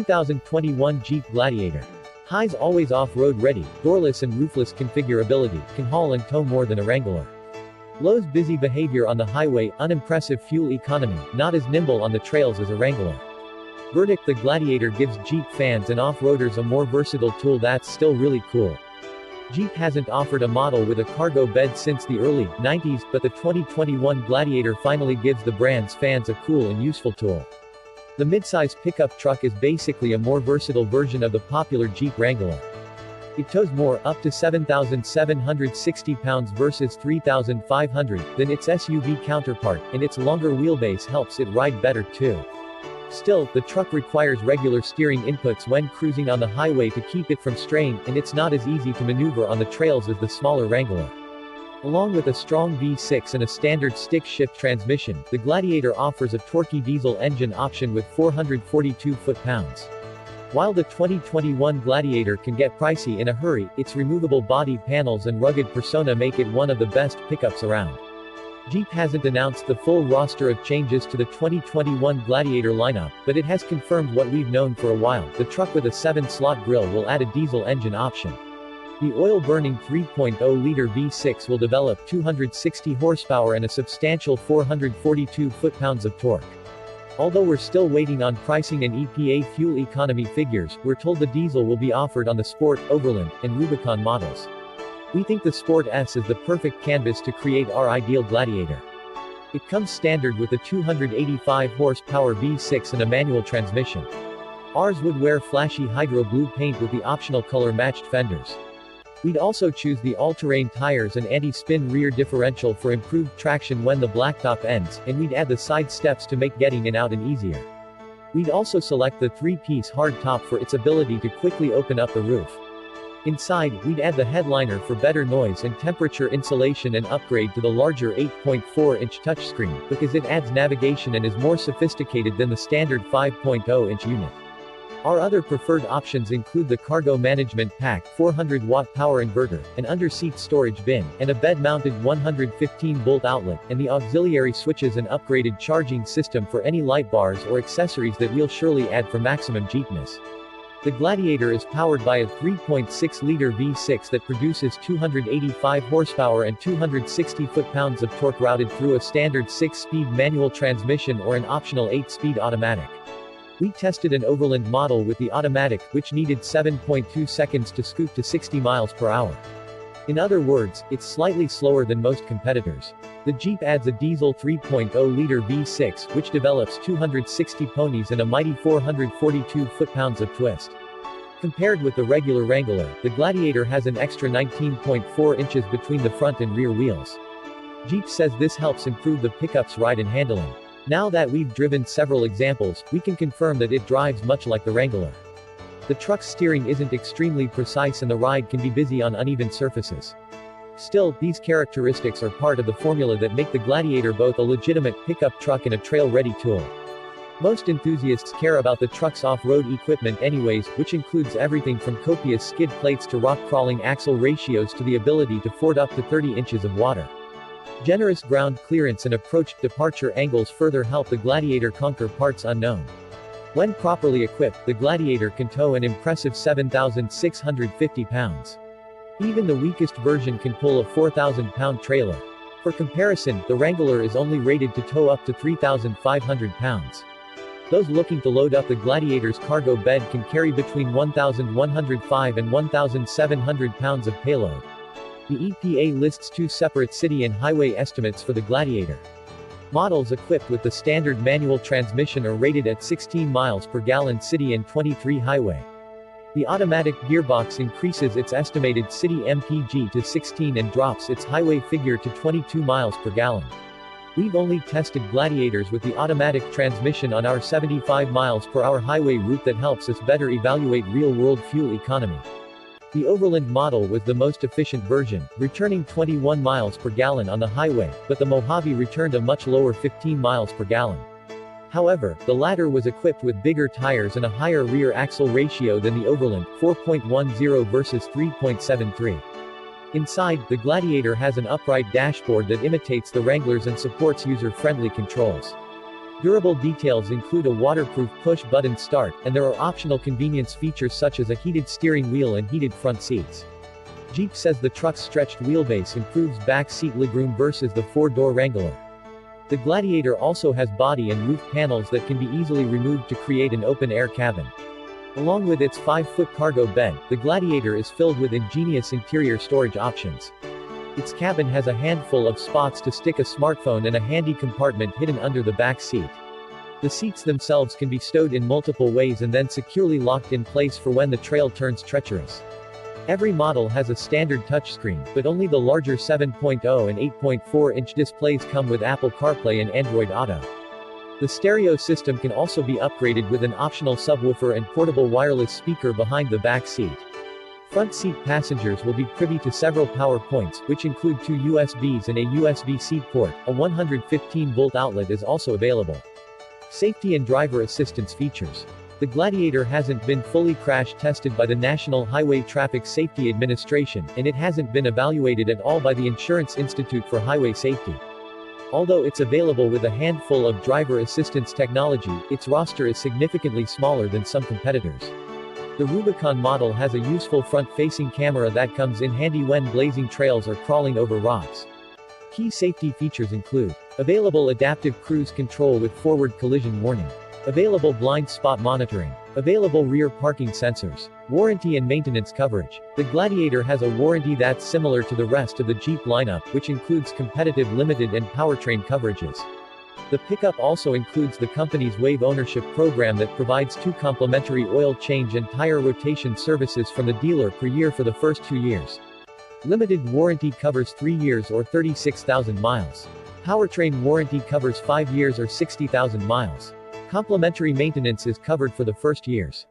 2021 Jeep Gladiator. High's always off-road ready, doorless and roofless configurability, can haul and tow more than a Wrangler. Low's busy behavior on the highway, unimpressive fuel economy, not as nimble on the trails as a Wrangler. Verdict: the Gladiator gives Jeep fans and off-roaders a more versatile tool that's still really cool. Jeep hasn't offered a model with a cargo bed since the early 90s, but the 2021 Gladiator finally gives the brand's fans a cool and useful tool. The midsize pickup truck is basically a more versatile version of the popular Jeep Wrangler. It tows more, up to 7,760 pounds versus 3,500, than its SUV counterpart, and its longer wheelbase helps it ride better too. Still, the truck requires regular steering inputs when cruising on the highway to keep it from straying, and it's not as easy to maneuver on the trails as the smaller Wrangler. Along with a strong V6 and a standard stick-shift transmission, the Gladiator offers a torquey diesel engine option with 442 foot-pounds. While the 2021 Gladiator can get pricey in a hurry, its removable body panels and rugged persona make it one of the best pickups around. Jeep hasn't announced the full roster of changes to the 2021 Gladiator lineup, but it has confirmed what we've known for a while: the truck with a 7-slot grille will add a diesel engine option. The oil-burning 3.0-liter V6 will develop 260 horsepower and a substantial 442 foot-pounds of torque. Although we're still waiting on pricing and EPA fuel economy figures, we're told the diesel will be offered on the Sport, Overland, and Rubicon models. We think the Sport S is the perfect canvas to create our ideal Gladiator. It comes standard with a 285 horsepower V6 and a manual transmission. Ours would wear flashy hydro blue paint with the optional color-matched fenders. We'd also choose the all-terrain tires and anti-spin rear differential for improved traction when the blacktop ends, and we'd add the side steps to make getting in out and easier. We'd also select the 3-piece hard top for its ability to quickly open up the roof. Inside, we'd add the headliner for better noise and temperature insulation and upgrade to the larger 8.4-inch touchscreen, because it adds navigation and is more sophisticated than the standard 5.0-inch unit. Our other preferred options include the cargo management pack, 400-watt power inverter, an under-seat storage bin, and a bed-mounted 115-volt outlet, and the auxiliary switches and upgraded charging system for any light bars or accessories that we'll surely add for maximum Jeepness. The Gladiator is powered by a 3.6-liter V6 that produces 285 horsepower and 260 foot-pounds of torque routed through a standard 6-speed manual transmission or an optional 8-speed automatic. We tested an Overland model with the automatic, which needed 7.2 seconds to scoot to 60 miles per hour. In other words, it's slightly slower than most competitors. The Jeep adds a diesel 3.0-liter V6, which develops 260 ponies and a mighty 442 foot-pounds of twist. Compared with the regular Wrangler, the Gladiator has an extra 19.4 inches between the front and rear wheels. Jeep says this helps improve the pickup's ride and handling. Now that we've driven several examples, we can confirm that it drives much like the Wrangler. The truck's steering isn't extremely precise and the ride can be busy on uneven surfaces. Still, these characteristics are part of the formula that make the Gladiator both a legitimate pickup truck and a trail-ready tool. Most enthusiasts care about the truck's off-road equipment anyways, which includes everything from copious skid plates to rock-crawling axle ratios to the ability to ford up to 30 inches of water. Generous ground clearance and approach-departure angles further help the Gladiator conquer parts unknown. When properly equipped, the Gladiator can tow an impressive 7,650 pounds. Even the weakest version can pull a 4,000-pound trailer. For comparison, the Wrangler is only rated to tow up to 3,500 pounds. Those looking to load up the Gladiator's cargo bed can carry between 1,105 and 1,700 pounds of payload. The EPA lists 2 separate city and highway estimates for the Gladiator. Models equipped with the standard manual transmission are rated at 16 miles per gallon city and 23 highway. The automatic gearbox increases its estimated city MPG to 16 and drops its highway figure to 22 miles per gallon. We've only tested Gladiators with the automatic transmission on our 75 miles per hour highway route that helps us better evaluate real-world fuel economy. The Overland model was the most efficient version, returning 21 miles per gallon on the highway, but the Mojave returned a much lower 15 miles per gallon. However, the latter was equipped with bigger tires and a higher rear axle ratio than the Overland, 4.10 versus 3.73. Inside, the Gladiator has an upright dashboard that imitates the Wrangler's and supports user-friendly controls. Durable details include a waterproof push-button start, and there are optional convenience features such as a heated steering wheel and heated front seats. Jeep says the truck's stretched wheelbase improves back seat legroom versus the four-door Wrangler. The Gladiator also has body and roof panels that can be easily removed to create an open-air cabin. Along with its 5-foot cargo bed, the Gladiator is filled with ingenious interior storage options. Its cabin has a handful of spots to stick a smartphone and a handy compartment hidden under the back seat. The seats themselves can be stowed in multiple ways and then securely locked in place for when the trail turns treacherous. Every model has a standard touchscreen, but only the larger 7.0 and 8.4-inch displays come with Apple CarPlay and Android Auto. The stereo system can also be upgraded with an optional subwoofer and portable wireless speaker behind the back seat. Front seat passengers will be privy to several power points, which include 2 USBs and a USB-C port. A 115-volt outlet is also available. Safety and driver assistance features. The Gladiator hasn't been fully crash tested by the National Highway Traffic Safety Administration, and it hasn't been evaluated at all by the Insurance Institute for Highway Safety. Although it's available with a handful of driver assistance technology, its roster is significantly smaller than some competitors. The Rubicon model has a useful front-facing camera that comes in handy when blazing trails or crawling over rocks. Key safety features include available adaptive cruise control with forward collision warning, available blind spot monitoring, available rear parking sensors, warranty and maintenance coverage. The Gladiator has a warranty that's similar to the rest of the Jeep lineup, which includes competitive limited and powertrain coverages. The pickup also includes the company's Wave ownership program that provides 2 complimentary oil change and tire rotation services from the dealer per year for the first 2 years. Limited warranty covers 3 years or 36,000 miles. Powertrain warranty covers 5 years or 60,000 miles. Complimentary maintenance is covered for the first years.